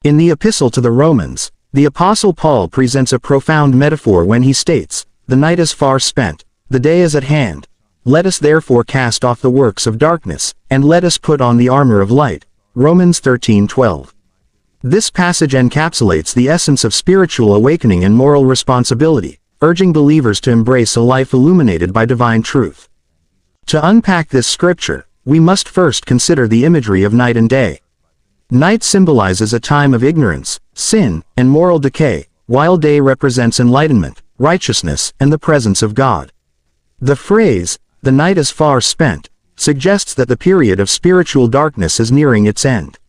In the Epistle to the Romans, the Apostle Paul presents a profound metaphor when he states, "The night is far spent, the day is at hand. Let us therefore cast off the works of darkness, and let us put on the armor of light." Romans 13:12. This passage encapsulates the essence of spiritual awakening and moral responsibility, urging believers to embrace a life illuminated by divine truth. To unpack this scripture, we must first consider the imagery of night and day. Night symbolizes a time of ignorance, sin, and moral decay, while day represents enlightenment, righteousness, and the presence of God. The phrase, "the night is far spent," suggests that the period of spiritual darkness is nearing its end.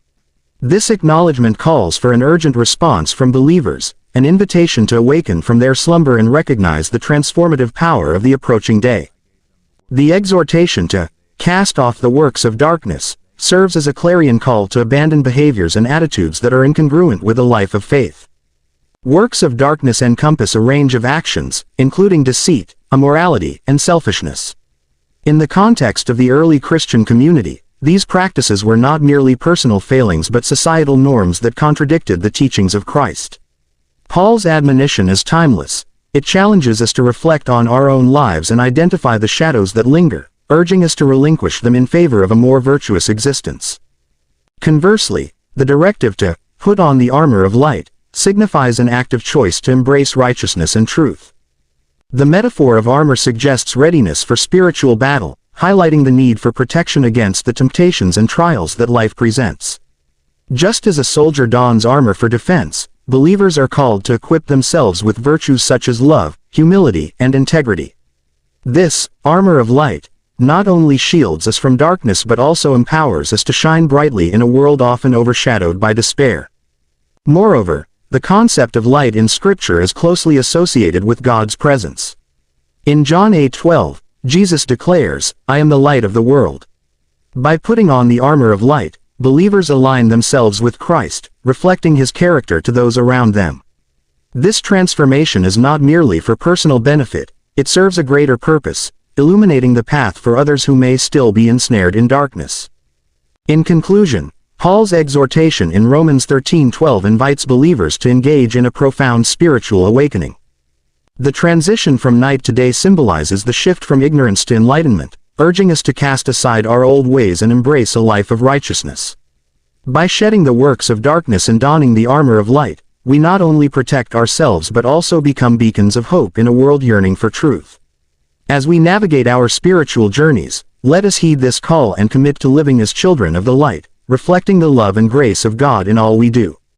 This acknowledgement calls for an urgent response from believers, an invitation to awaken from their slumber and recognize the transformative power of the approaching day. The exhortation to cast off the works of darkness serves as a clarion call to abandon behaviors and attitudes that are incongruent with a life of faith. Works of darkness encompass a range of actions, including deceit, immorality, and selfishness. In the context of the early Christian community, these practices were not merely personal failings but societal norms that contradicted the teachings of Christ. Paul's admonition is timeless. It challenges us to reflect on our own lives and identify the shadows that linger, urging us to relinquish them in favor of a more virtuous existence. Conversely, the directive to put on the armor of light signifies an active choice to embrace righteousness and truth. The metaphor of armor suggests readiness for spiritual battle, highlighting the need for protection against the temptations and trials that life presents. Just as a soldier dons armor for defense, believers are called to equip themselves with virtues such as love, humility, and integrity. This armor of light not only shields us from darkness but also empowers us to shine brightly in a world often overshadowed by despair. Moreover, the concept of light in Scripture is closely associated with God's presence. In John 8:12, Jesus declares, "I am the light of the world." By putting on the armor of light, believers align themselves with Christ, reflecting his character to those around them. This transformation is not merely for personal benefit, it serves a greater purpose, illuminating the path for others who may still be ensnared in darkness. In conclusion, Paul's exhortation in Romans 13:12 invites believers to engage in a profound spiritual awakening. The transition from night to day symbolizes the shift from ignorance to enlightenment, urging us to cast aside our old ways and embrace a life of righteousness. By shedding the works of darkness and donning the armor of light, we not only protect ourselves but also become beacons of hope in a world yearning for truth. As we navigate our spiritual journeys, let us heed this call and commit to living as children of the light, reflecting the love and grace of God in all we do.